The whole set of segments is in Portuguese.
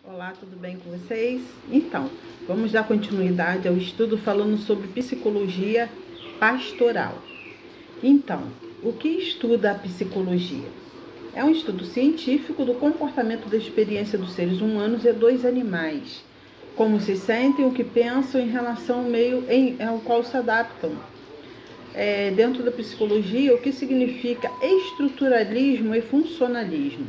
Olá, tudo bem com vocês? Então, vamos dar continuidade ao estudo falando sobre psicologia pastoral. Então, o que estuda a psicologia? É um estudo científico do comportamento da experiência dos seres humanos e dos animais, como se sentem, o que pensam em relação ao meio ao qual se adaptam. Dentro da psicologia, o que significa estruturalismo e funcionalismo?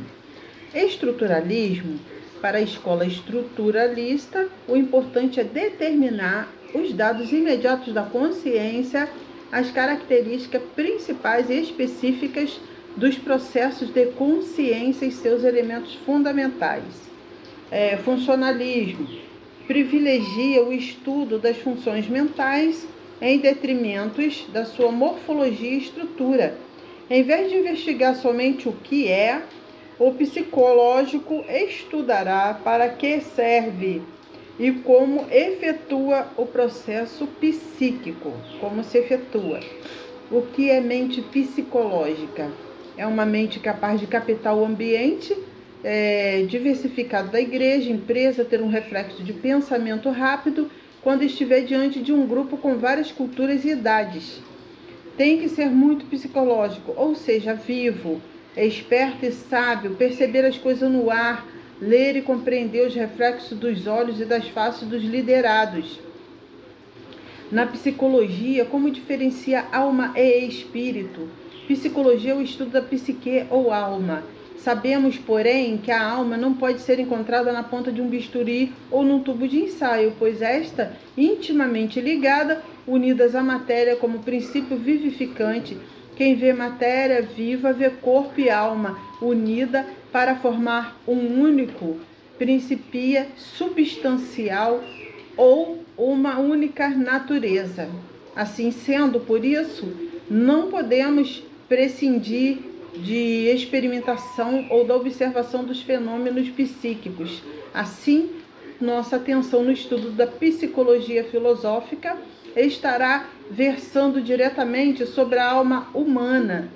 Estruturalismo, para a escola estruturalista, o importante é determinar os dados imediatos da consciência, as características principais e específicas dos processos de consciência e seus elementos fundamentais. Funcionalismo privilegia o estudo das funções mentais em detrimento da sua morfologia e estrutura. Em vez de investigar somente o que é, o psicológico estudará para que serve e como efetua o processo psíquico, como se efetua. O que é mente psicológica? É uma mente capaz de captar o ambiente diversificado da igreja, empresa, ter um reflexo de pensamento rápido quando estiver diante de um grupo com várias culturas e idades. Tem que ser muito psicológico, ou seja, vivo, esperto e sábio, perceber as coisas no ar, ler e compreender os reflexos dos olhos e das faces dos liderados. Na psicologia, como diferencia alma e espírito? Psicologia é o estudo da psique ou alma. Sabemos, porém, que a alma não pode ser encontrada na ponta de um bisturi ou num tubo de ensaio, pois esta, intimamente ligada, unidas à matéria como princípio vivificante. Quem vê matéria viva vê corpo e alma unida para formar um único princípio substancial ou uma única natureza. Assim sendo, por isso, não podemos prescindir de experimentação ou da observação dos fenômenos psíquicos. Assim, nossa atenção no estudo da psicologia filosófica estará versando diretamente sobre a alma humana,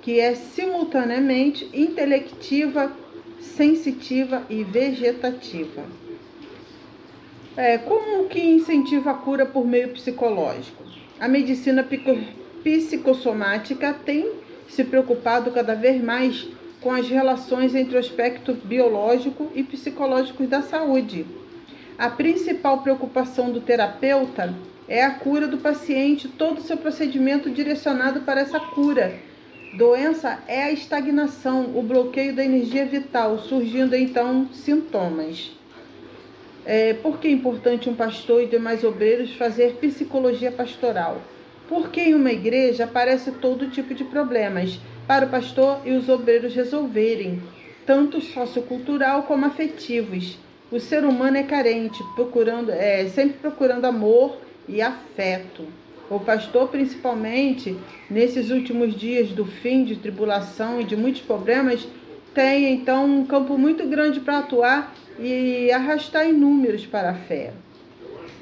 que é simultaneamente intelectiva, sensitiva e vegetativa. Como que incentiva a cura por meio psicológico? A medicina psicossomática tem se preocupado cada vez mais com as relações entre o aspecto biológico e psicológico da saúde. A principal preocupação do terapeuta é a cura do paciente, todo o seu procedimento direcionado para essa cura. Doença é a estagnação, o bloqueio da energia vital, surgindo então sintomas. Por que é importante um pastor e demais obreiros fazer psicologia pastoral? Porque em uma igreja aparece todo tipo de problemas para o pastor e os obreiros resolverem, tanto sociocultural como afetivos. O ser humano é carente, sempre procurando amor e afeto. O pastor, principalmente nesses últimos dias do fim de tribulação e de muitos problemas, tem então um campo muito grande para atuar e arrastar inúmeros para a fé.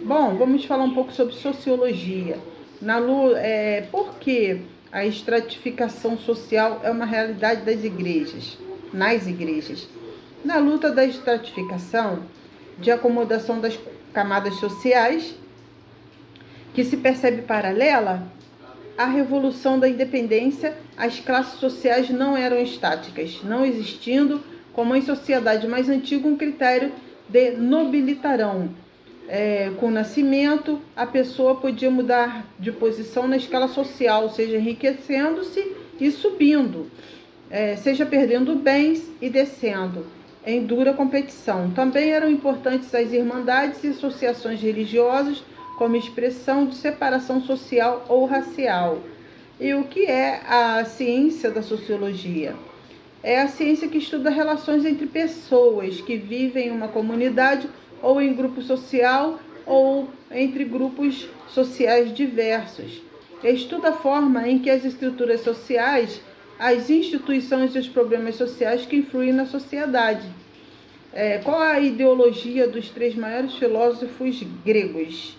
Bom, vamos falar um pouco sobre sociologia. Por que a estratificação social é uma realidade nas igrejas? Na luta da estratificação, de acomodação das camadas sociais, que se percebe paralela à revolução da independência, as classes sociais não eram estáticas, não existindo, como em sociedade mais antiga, um critério de nobilitarão. Com o nascimento, a pessoa podia mudar de posição na escala social, seja enriquecendo-se e subindo, seja perdendo bens e descendo, em dura competição. Também eram importantes as irmandades e associações religiosas como expressão de separação social ou racial. E o que é a ciência da sociologia? É a ciência que estuda relações entre pessoas que vivem em uma comunidade ou em grupo social ou entre grupos sociais diversos. Estuda a forma em que as estruturas sociais, as instituições e os problemas sociais que influem na sociedade. Qual a ideologia dos 3 maiores filósofos gregos?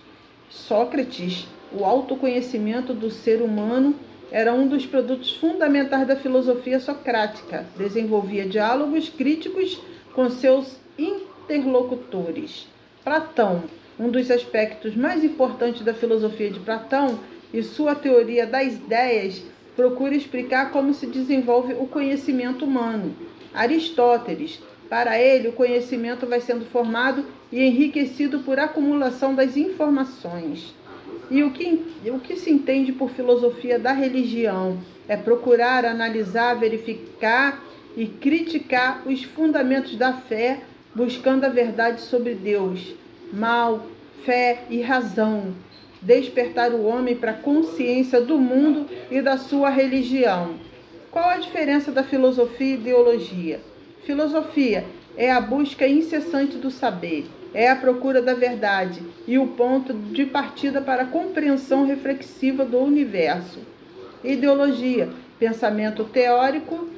Sócrates, o autoconhecimento do ser humano era um dos produtos fundamentais da filosofia socrática. Desenvolvia diálogos críticos com seus interlocutores. Platão, um dos aspectos mais importantes da filosofia de Platão e sua teoria das ideias, procura explicar como se desenvolve o conhecimento humano. Aristóteles, para ele, o conhecimento vai sendo formado e enriquecido por acumulação das informações. E o que se entende por filosofia da religião é procurar analisar, verificar e criticar os fundamentos da fé, buscando a verdade sobre Deus, mal, fé e razão, despertar o homem para a consciência do mundo e da sua religião. Qual a diferença da filosofia e ideologia? Filosofia é a busca incessante do saber, é a procura da verdade e o ponto de partida para a compreensão reflexiva do universo. Ideologia, pensamento teórico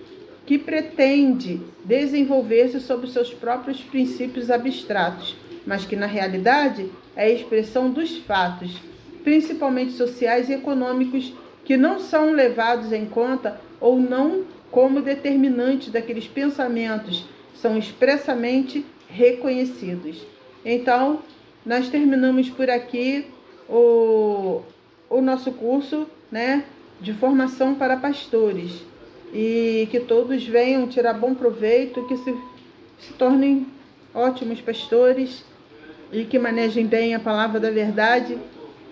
que pretende desenvolver-se sobre seus próprios princípios abstratos, mas que na realidade é a expressão dos fatos, principalmente sociais e econômicos, que não são levados em conta ou não como determinantes daqueles pensamentos, são expressamente reconhecidos. Então, nós terminamos por aqui o nosso curso, de formação para pastores. E que todos venham tirar bom proveito, que se tornem ótimos pastores e que manejem bem a palavra da verdade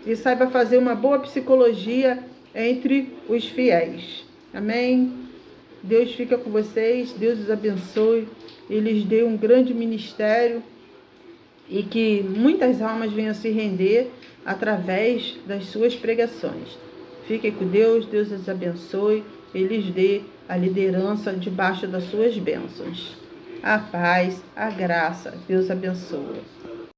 e saiba fazer uma boa psicologia entre os fiéis. Amém? Deus fica com vocês, Deus os abençoe e lhes dê um grande ministério e que muitas almas venham se render através das suas pregações. Fiquem com Deus, Deus os abençoe e lhes dê a liderança debaixo das suas bênçãos. A paz, a graça, Deus abençoe.